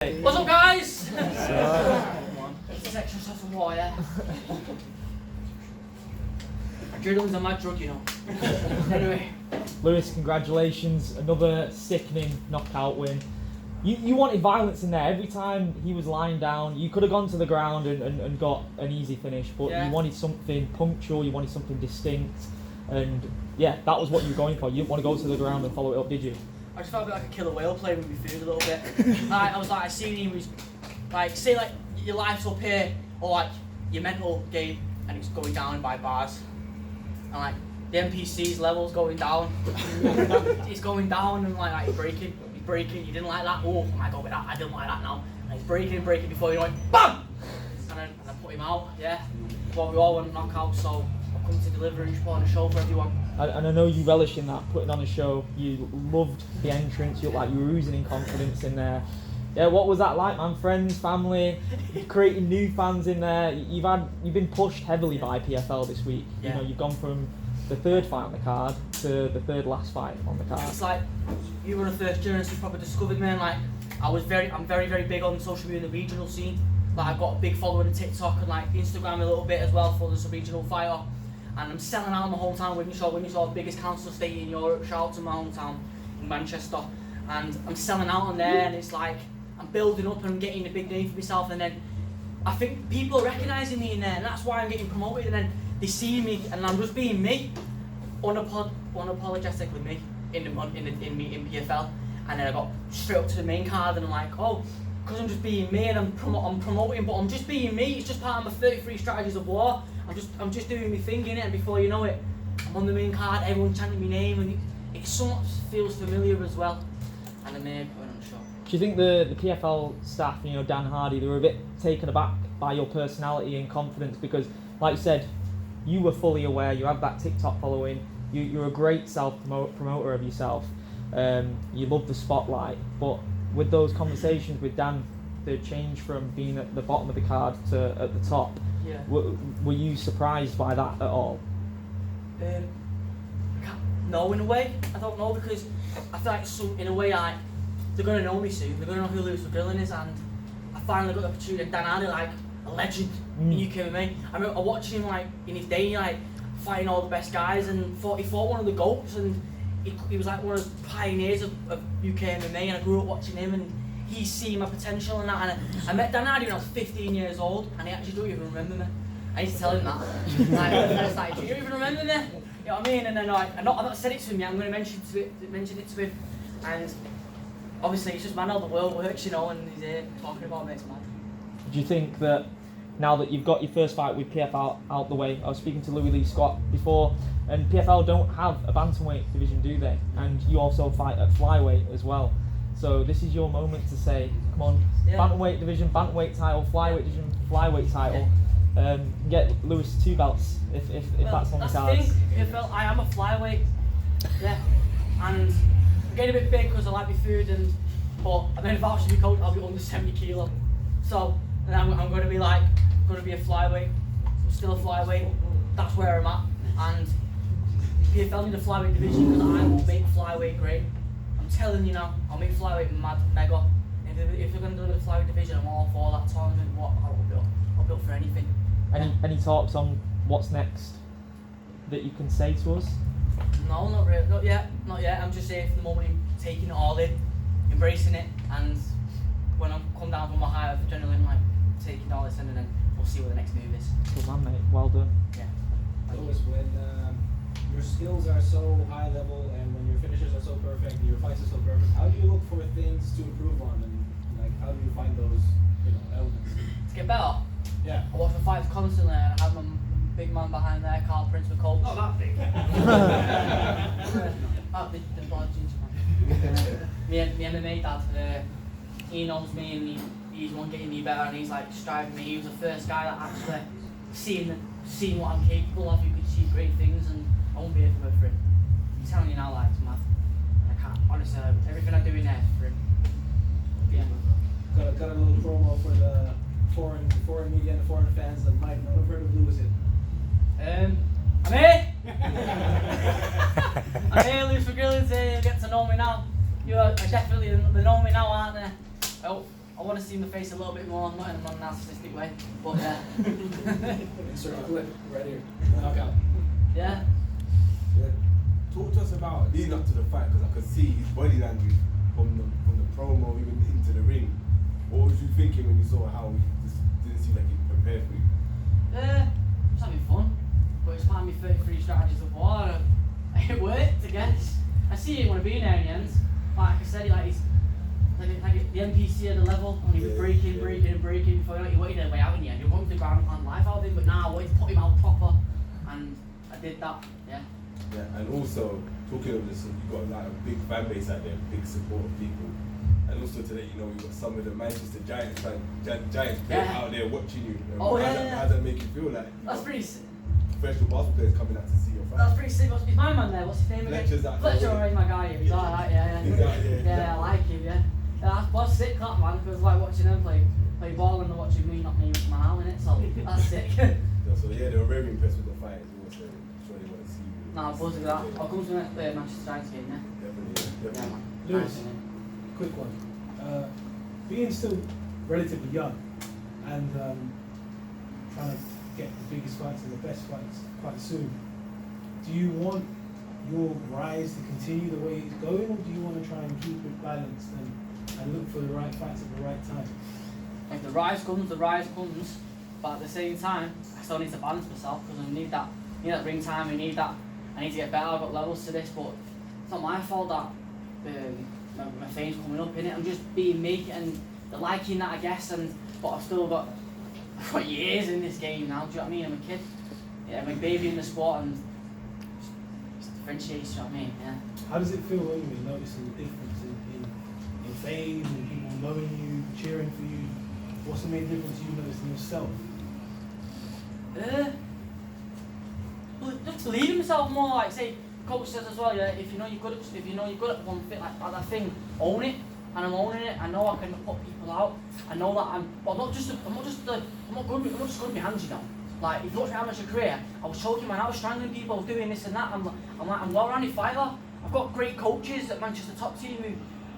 What's up, guys? This extra stuff some water, yeah? Adrenaline's a mad drug, you know. Anyway. Lewis, congratulations. Another sickening knockout win. You wanted violence in there. Every time he was lying down, you could have gone to the ground and got an easy finish, but you wanted something punctual, you wanted something distinct, and yeah, that was what you were going for. You didn't want to go to the ground and follow it up, did you? I just felt a bit like a killer whale playing with my food a little bit. I was like, I seen him was like, say like your life's up here, or like your mental game, and it's going down by bars, and like the NPC's level's going down. It's going down, and like he's breaking. You didn't like that. Oh my god, with that, I didn't like that now. And he's breaking before you know it. BAM! And I put him out. Yeah. Well, we all want knockouts, so I've come to deliver and just put on a show for everyone. And I know you relish in that, putting on a show. You loved the entrance. You looked like you were oozing in confidence in there. Yeah, what was that like, man? Friends, family, creating new fans in there. You've been pushed heavily by PFL this week. Yeah. You know, you've gone from the third fight on the card to the third last fight on the card. It's like you were the first journalist who probably discovered me, and like I'm very big on social media in the regional scene. Like I've got a big following on TikTok and like Instagram a little bit as well for the sub-regional fighter. And I'm selling out in my hometown, Windsor, the biggest council estate in Europe. Shout out to my hometown in Manchester. And I'm selling out on there, and it's like I'm building up and getting a big name for myself. And then I think people are recognising me in there, and that's why I'm getting promoted. And then they see me, and I'm just being me, unapologetically me in PFL. And then I got straight up to the main card, and I'm like, oh, because I'm just being me, and I'm promoting, but I'm just being me. It's just part of my 33 strategies of war. I'm just doing my thing in it, and before you know it, I'm on the main card. Everyone's chanting my name, and it somewhat feels familiar as well. And I'm there putting on a show. Do you think the PFL staff, you know, Dan Hardy, they were a bit taken aback by your personality and confidence? Because, like you said, you were fully aware. You have that TikTok following. You're a great self-promoter of yourself. You love the spotlight, but with those conversations with Dan, the change from being at the bottom of the card to at the top. Yeah. Were you surprised by that at all? No, in a way. I don't know, because I feel like in a way they're going to know me soon. They're going to know who Lewis McGrillen is, and I finally got the opportunity. Dan Hardy, like a legend in UK MMA. I remember watching him like in his day, like fighting all the best guys, and he fought one of the GOATs, and he was like one of the pioneers of UK MMA, and I grew up watching him, and he's seen my potential and that. And I met Dan Hardy when I was 15 years old, and he actually don't even remember me. I used to tell him that. I was like, do you even remember me? You know what I mean? And then I've not said it to him yet. I'm going to mention it to him. And obviously, it's just man how the world works, you know, and he's here talking about me. It's mad. Do you think that now that you've got your first fight with PFL out the way, I was speaking to Louis Lee Scott before, and PFL don't have a bantamweight division, do they? And you also fight at flyweight as well. So this is your moment to say, come on, bantamweight division, bantamweight title, flyweight division, flyweight title. Get Lewis 2 belts if that's on the cards. The thing, I am a flyweight, yeah, and I'm getting a bit big because I like my food, but then if I was to be coach, I'll be under 70 kilo. So then I'm going to be a flyweight, still a flyweight. That's where I'm at, and PFL need a flyweight division because I will make flyweight great. I'm telling you now, I'll make flyweight mega. If they're going to do the flyweight division, I'm all for that tournament. I'll build for anything. Any talks on what's next that you can say to us? No, not really. Not yet. I'm just here for the moment, taking it all in, embracing it, and when I come down from my high of adrenaline, like taking all this in, and then we'll see what the next move is. Good man, mate. Well done. Yeah. Lewis, when your skills are so high level and when your finishes are so perfect and your fights are so perfect, how do you look for things to improve on, and like how do you find those elements? To get better. Yeah. I watch the fights constantly, and I have my big man behind there, Carl Prince, the coach. Not that big. The blood ginger man. My MMA dad, he knows me, and he's the one getting me better, and he's like striving me. He was the first guy that actually seen what I'm capable of. You could see great things, and I won't be here for him. I'm telling you now, like, it's mad. I can't, honestly, everything I do in there is for him. Yeah. Got a little promo for the foreign media and the foreign fans that might not have heard of Lewis yet. I'm here! I'm here, Lewis McGrillen's here, you get to know me now. You're definitely, they know me now, aren't they? I want to see my face a little bit more, not in a non-narcissistic way, but yeah. Insert a clip right here. Knockout. Yeah. Yeah. Talk to us about leading up to the fight, because I could see his body language from the promo even into the ring. What was you thinking when you saw how he just didn't seem like he prepared for you? It's having fun, but it's part of me 33 strategies of war. It worked, I guess. I see he didn't want to be in there in the end. Like I said, he's like the NPC at the level, and he was breaking before you wanted a way out in the end. You wanted to ground and pound life out of him, but now I wanted to put him out proper, and I did that. Yeah. Yeah, and also talking of this, you've got like a big fan base out there, big support of people. And also today, you know, you've got some of the Manchester Giants players out there watching you. Oh, how does that make you feel? Like that's pretty sick. Professional basketball players coming out to see your fight. That's pretty sick. Is my man there? What's his name again? Fletcher's my guy. He's alright, yeah. Yeah, I like him, yeah. That's sick, that man, because like watching them play ball and they're watching me not me with my arm in it, so that's sick. So yeah, they were very impressed with the fight as well, so I'm sure they want to see you. Nah, I'm buzzing with that. I'll come to the next Manchester Giants game, yeah. Definitely. Yeah, man. Lewis, Nice, innit? quick one. Being still relatively young and trying to get the biggest fights and the best fights quite soon, do you want your rise to continue the way it's going, or do you want to try and keep it balanced and look for the right fights at the right time? If the rise comes, but at the same time, I still need to balance myself because I need that ring time, I need to get better, I've got levels to this, but it's not my fault that my fame's coming up, innit? I'm just being me and they're liking that, I guess, but I've still got years in this game now, do you know what I mean? I'm a kid, yeah, I'm a baby in the sport and just differentiates, do you know what I mean? Yeah. How does it feel when you're noticing the difference in fame and people knowing you, cheering for you? What's the main difference you notice in yourself? Well, just believe in myself more. Like say, coach says as well. Yeah, if you know you're good at one thing, like that thing, own it. And I'm owning it. I know I can put people out. I know that I'm not just good with my hands, you know. Like if you watch my amateur career, I was choking man, I was strangling people, I was doing this and that. I'm a well-rounded fighter. I've got great coaches at Manchester top team who,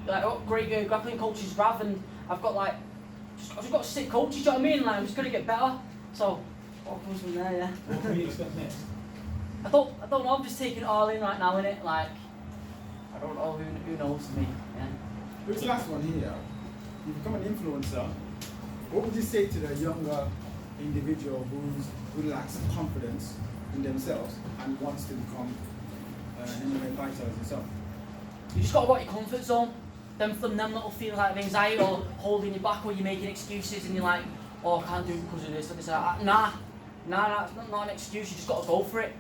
like, I've got great grappling coaches, Rav, and I've just got sick coaches. You know what I mean? Like I'm just gonna get better. So what comes from there, yeah. What can we expect next? I don't know. I'm just taking it all in right now, innit? Like I don't know who knows me. Yeah. This last one here, you become an influencer. What would you say to the younger individual who lacks confidence in themselves and wants to become an MMA fighter as yourself? You just got to go out your comfort zone. Them little feelings like of anxiety or holding you back, or you're making excuses and you're like, oh, I can't do it because of this or this or that. Nah, it's not an excuse. You just got to go for it.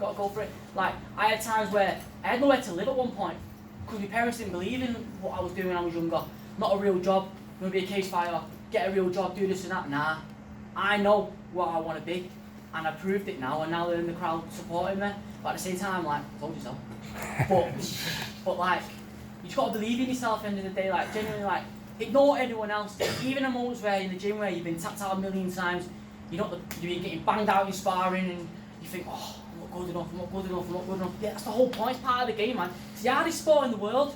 Like I had times where I had nowhere to live at one point because my parents didn't believe in what I was doing when I was younger. Not a real job. I'm gonna be a cage fighter. Get a real job. Do this and that. Nah, I know what I want to be, and I proved it now. And now they're in the crowd supporting me. But at the same time, like, told you so. But like, you just got to believe in yourself. At the end of the day, like, genuinely, like, ignore anyone else. Even in moments where in the gym where you've been tapped out a million times, you're getting banged out in sparring, and you think, oh, I'm not good enough. Yeah, that's the whole point. It's part of the game, man. It's the hardest sport in the world.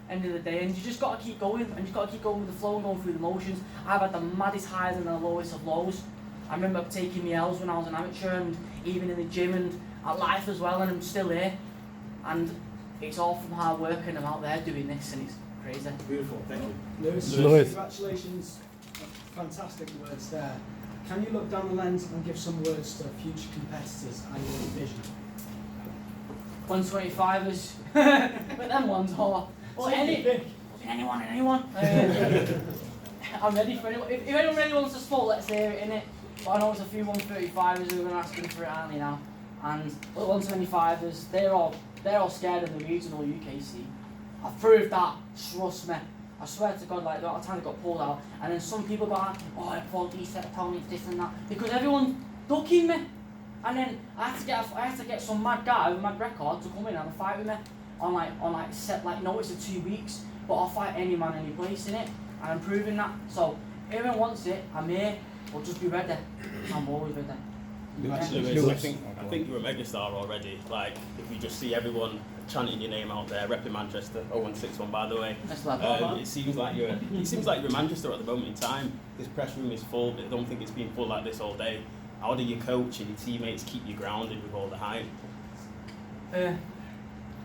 End of the day, and you just got to keep going, and you just got to keep going with the flow and going through the motions. I've had the maddest highs and the lowest of lows. I remember taking my L's when I was an amateur, and even in the gym and at life as well, and I'm still here. And it's all from hard work, and I'm out there doing this, and it's crazy. Beautiful, thank you. Lewis, congratulations. Fantastic words there. Can you look down the lens and give some words to future competitors and your vision? 125ers, but them ones are. Or anyone. I'm ready for anyone. If anyone really wants to sport, let's hear it, innit? But I know there's a few 135ers who are going to ask him for it, aren't they now? And the 125ers, they're all scared of the regional UKC. I've proved that, trust me. I swear to God, like, the time they got pulled out, and then some people got, oh, I thought these set telling me this and that, because everyone's ducking me. And then I had to get some mad guy with a mad record to come in and have a fight with me on set notice of 2 weeks. But I'll fight any man, any place in it, and I'm proving that. So if anyone wants it, I'm here. Or just be ready. I'm always ready. Lewis, I think you're a megastar already. Like, if you just see everyone chanting your name out there, repping Manchester, 0161 by the way. That's what I thought. It seems like you're in Manchester at the moment in time. This press room is full, but I don't think it's been full like this all day. How do your coach and your teammates keep you grounded with all the hype?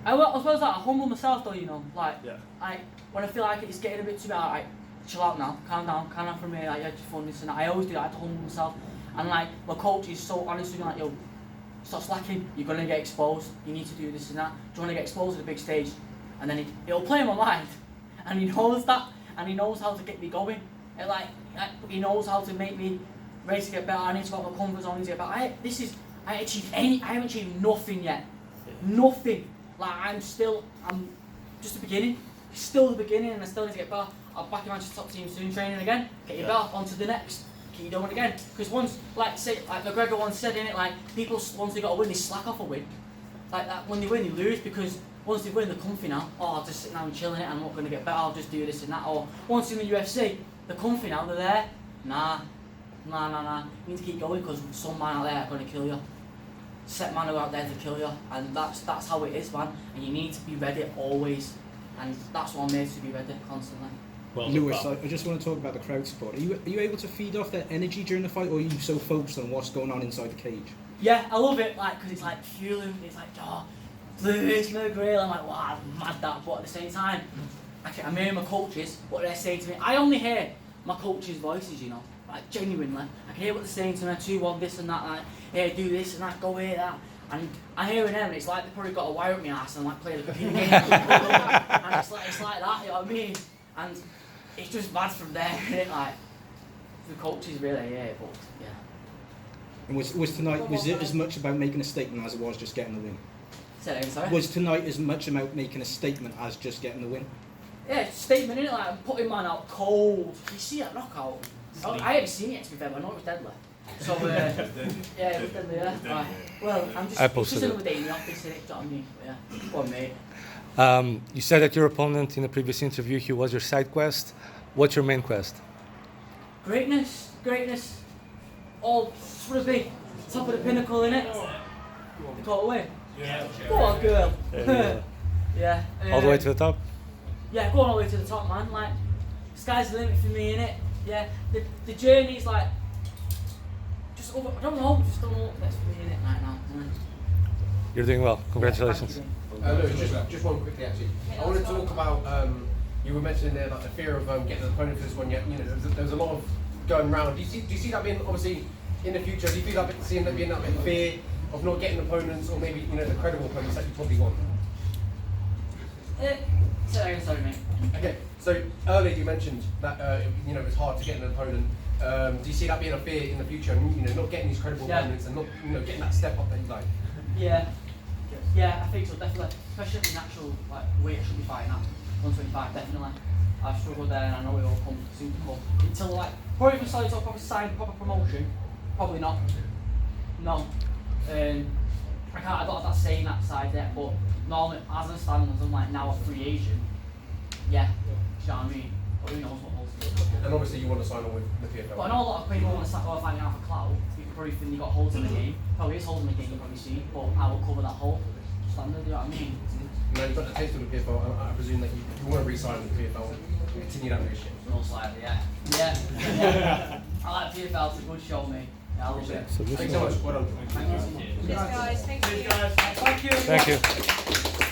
I suppose like I humble myself though, you know, like when I feel like it's getting a bit too bad, like chill out now, calm down from here, like yeah, just fun this and that. I always do that, I have to humble myself, and like my coach is so honest with me, like yo, stop slacking, you're gonna get exposed, you need to do this and that. Do you want to get exposed at the big stage? And then it'll play in my mind, and he knows that, and he knows how to get me going, and like he knows how to make me ready to get better. I need to got my confidence on, I need to get better. I haven't achieved nothing yet, nothing. Like I'm just the beginning. It's still the beginning, and I still need to get better. I'll back in Manchester top team soon, training again. Get your better onto the next. Keep doing it again. Because once, like McGregor once said in it, like people once they got a win, they slack off a win. Like that, when they win, they lose because once they win, they're comfy now. Oh, I'll just sit down and chilling it. I'm not going to get better. I'll just do this and that. Or once in the UFC, they're comfy now. They're there. Nah. You need to keep going because some man out there are going to kill you. Set man out there to kill you, and that's how it is, man. And you need to be ready always, and that's what I'm made to be ready constantly. Well, Lewis, I just want to talk about the crowd support. Are you able to feed off their energy during the fight, or are you so focused on what's going on inside the cage? Yeah, I love it, like, because it's like fueling. It's like, oh, Lewis McGrillen. I'm like, wow, I'm mad that. But at the same time, I'm hearing my coaches, what they're saying to me. I only hear my coaches' voices, you know, like genuinely. I can hear what they're saying to me. 2-1, this and that, like. Hey, do this and that, go here, that. And I'm hearing them, and it's like they've probably got a wire up my ass and like play the computer game. And it's like that, you know what I mean? And it's just bad from there, isn't it? Like, the coaches really, yeah, but yeah. And was tonight, was it as much about making a statement as it was just getting the win? Say that again, sorry? Was tonight as much about making a statement as just getting the win? Yeah, it's a statement, innit? Like, I'm putting man out cold. You see that knockout? I haven't seen it yet, to be fair, but I know it was deadly. So, yeah, it was deadly, yeah. Right. Well, it's just another day in the office, innit? Do you know what I mean? But yeah, go on, mate. You said that your opponent in the previous interview, he was your side quest. What's your main quest? Greatness. All just want to be top of the pinnacle, innit? They caught away. Yeah. Go on, girl. Yeah. All the way to the top? Yeah, going all the way to the top, man. Like, sky's the limit for me, innit? Yeah. The journey's like, I don't know what's best for me innit right now. You're doing well. Congratulations. Just one quickly actually. I want to talk about you were mentioning there like the fear of getting an opponent for this one. You know, there's a lot of going round. Do you see that being obviously in the future? Do you feel like seeing that being that bit of fear of not getting opponents, or maybe the credible opponents that you probably want? Sorry, mate. Okay, so earlier you mentioned that it's hard to get an opponent. Do you see that being a fear in the future, and not getting these credible opponents and not getting that step up that you like? Yeah, I think so, definitely. Especially at the natural weight I should be fighting at, 125, definitely. I've struggled there, and I know it will come soon to come. Until probably if I started to proper sign, proper promotion, probably not. No. I don't have that saying that side yet, but normally as I stand, as I'm now a free agent, yeah. Do you know what I mean? But who knows what holds it. And obviously you want to sign on with the PFL. But I know a lot of people want to start fighting out for clout. You can probably think you've got holes in the game. Probably is holes in the game, you've probably seen, but I will cover that hole. Standard, you know what I mean? Now you've got the taste of the PFL, I presume that you want to re-sign with the PFL and continue that relationship. Most likely, yeah. I like PFL, it's a good show, mate. Yeah, I love it. Thanks so much. Well done. Thank you. Cheers, guys. Thank you. Thank you. Thank you.